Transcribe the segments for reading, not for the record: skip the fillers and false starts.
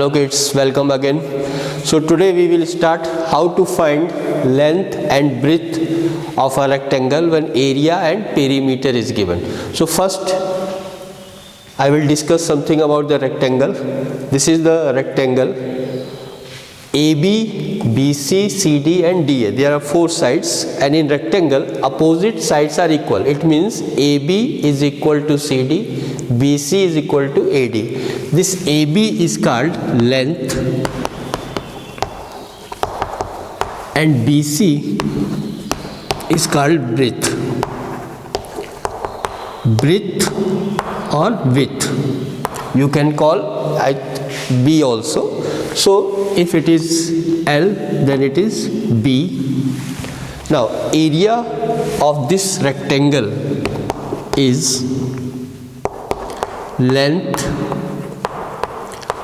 Hello kids, welcome again. So today we will start how to find length and breadth of a rectangle when area and perimeter is given. So first I will discuss something about the rectangle. This is the rectangle AB, BC, CD and DA. There are four sides, and in rectangle opposite sides are equal. It means AB is equal to CD, BC is equal to AD. This AB is called length and BC is called breadth. Breadth or width. You can call B also. So if it is L, then it is B. Now area of this rectangle is length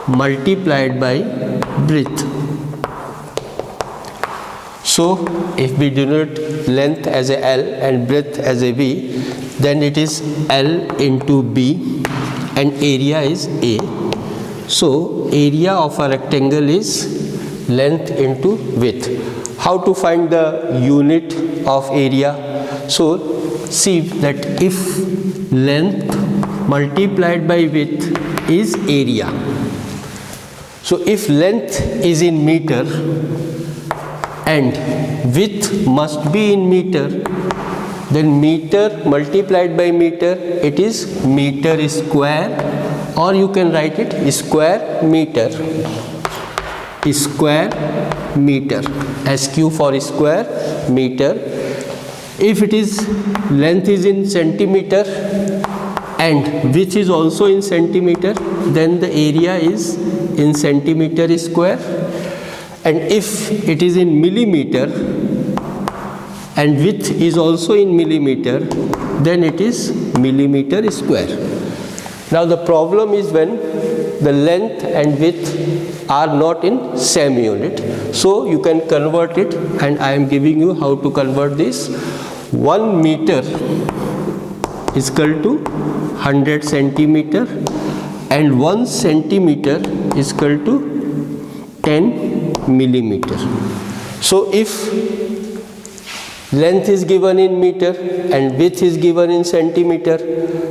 multiplied by breadth. So if we denote length as a L and breadth as a B, then it is L into B and area is A. So area of a rectangle is length into width. How to find the unit of area? So see that if length multiplied by width is area. So if length is in meter and width must be in meter, then meter multiplied by meter, it is meter square, or you can write it square meter. Square meter. SQ for square meter. If it is length is in centimeter and width is also in centimeter, then the area is in centimeter square. And if it is in millimeter and width is also in millimeter, then it is millimeter square. Now the problem is when the length and width are not in same unit. So you can convert it, and I am giving you how to convert this. 1 meter is equal to 100 centimeter and 1 centimeter is equal to 10 millimeter. So if length is given in meter and width is given in centimeter,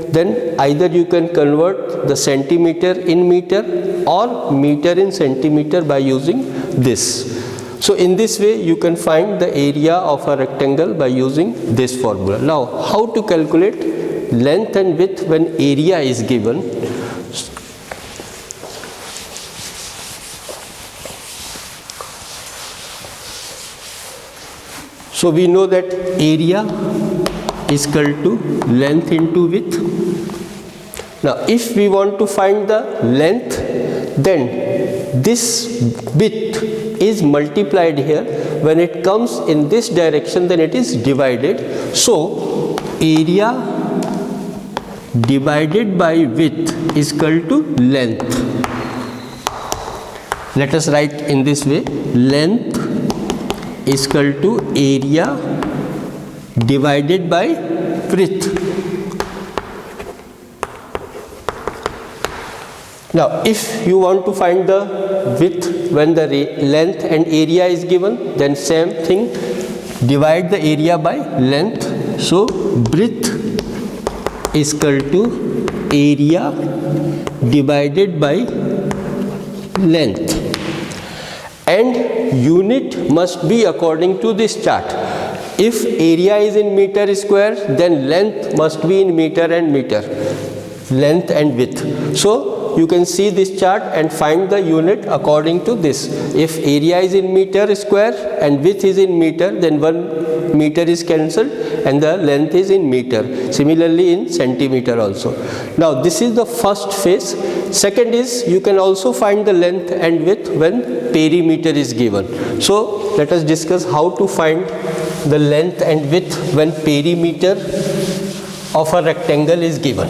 then either you can convert the centimeter in meter or meter in centimeter by using this. So in this way you can find the area of a rectangle by using this formula. Now how to calculate length and width when area is given? So we know that area is equal to length into width. Now if we want to find the length, then this width is multiplied here. When it comes in this direction, then it is divided. So area divided by width is equal to length. Let us write in this way: length is equal to area divided by breadth. Now if you want to find the width when the length and area is given, then same thing, divide the area by length. So breadth is equal to area divided by length, and unit must be according to this chart. If area is in meter square, then length must be in meter and meter, length and width. So you can see this chart and find the unit according to this. If area is in meter square and width is in meter, then 1 meter is cancelled and the length is in meter. Similarly in centimeter also. Now this is the first phase. Second is you can also find the length and width when perimeter is given. So let us discuss how to find the length and width when perimeter of a rectangle is given.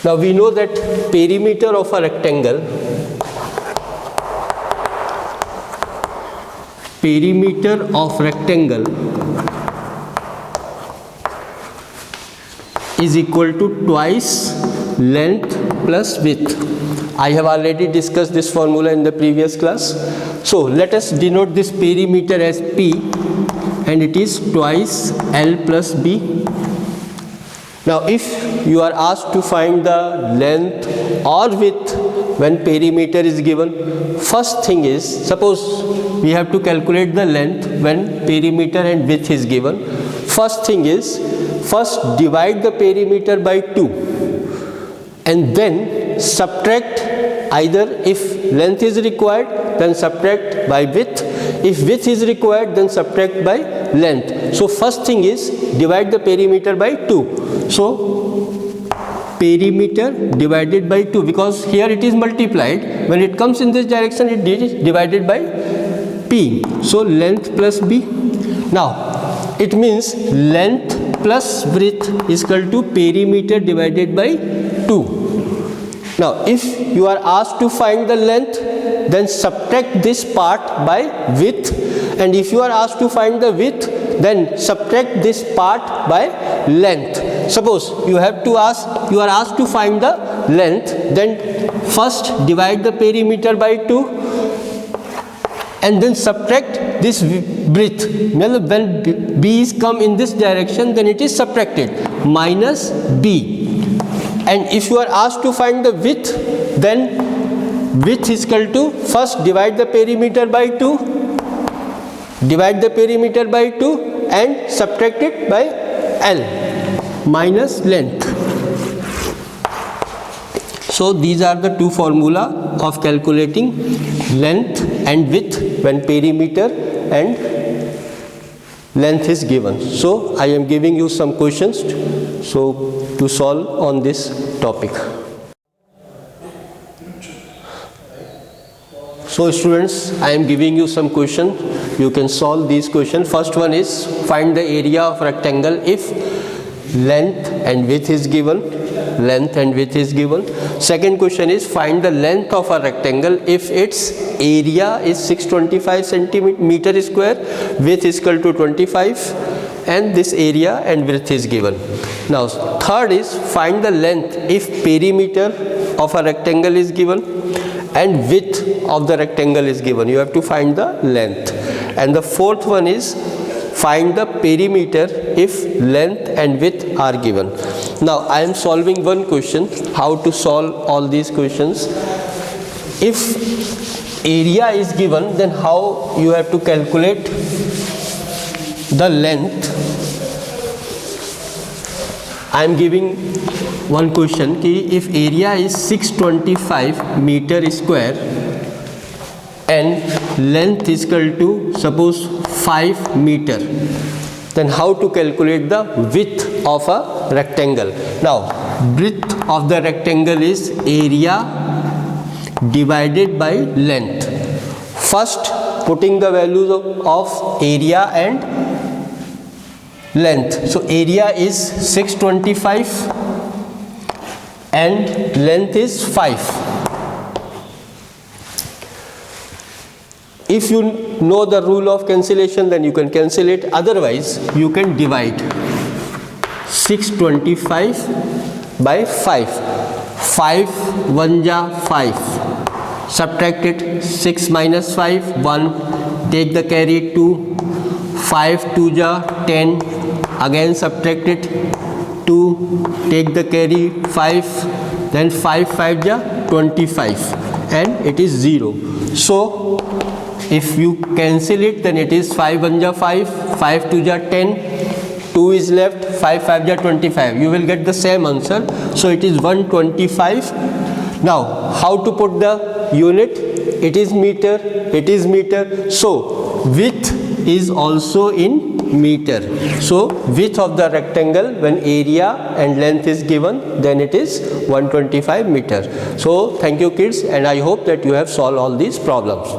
Now we know that perimeter of a rectangle, is equal to twice length plus width. I have already discussed this formula in the previous class. So let us denote this perimeter as P, and it is twice L plus B. Now if you are asked to find the length or width when perimeter is given, first thing is, suppose we have to calculate the length when perimeter and width is given. First thing is, first divide the perimeter by 2 and then subtract, either if length is required then subtract by width, if width is required then subtract by length. So first thing is divide the perimeter by 2. So perimeter divided by 2, because here it is multiplied, when it comes in this direction it is divided by P. So length plus B. Now it means length plus width is equal to perimeter divided by 2. Now if you are asked to find the length, then subtract this part by width, and if you are asked to find the width, then subtract this part by length. Suppose you are asked to find the length, then first divide the perimeter by 2 and then subtract this width. When B is come in this direction, then it is subtracted, minus B. And if you are asked to find the width, then width is equal to, first divide the perimeter by 2, and subtract it by L, minus length. So these are the two formula of calculating length and width when perimeter and length is given. So I am giving you some questions to solve on this topic. So students, I am giving you some questions. You can solve these questions. First one is, find the area of rectangle if length and width is given. Second question is, find the length of a rectangle if its area is 625 centimeter square, width is equal to 25, and this area and width is given. Now third is, find the length if perimeter of a rectangle is given and width of the rectangle is given. You have to find the length. And the fourth one is, find the perimeter if length and width are given. Now I am solving one question, how to solve all these questions. If area is given, then how you have to calculate the length. I am giving one question, ki if area is 625 meter square and length is equal to, suppose, 5 meter, then how to calculate the width of a rectangle. Now width of the rectangle is area divided by length. First putting the values of area and length. So area is 625 and length is 5. If you know the rule of cancellation, then you can cancel it. Otherwise you can divide 625 by 5. 5 1 ja 5. Subtract it. 6 minus 5 1. Take the carry 2. 5 2 ja 10. Again subtract it. 2. Take the carry 5. Then 5 5 ja 25, and it is 0. So if you cancel it, then it is 5 1 ja 5, 5 2 ja 10, 2 is left, 5 5 ja 25. You will get the same answer. So it is 125. Now how to put the unit? It is meter. So width is also in meter. So width of the rectangle when area and length is given, then it is 125 meter. So thank you kids, and I hope that you have solved all these problems.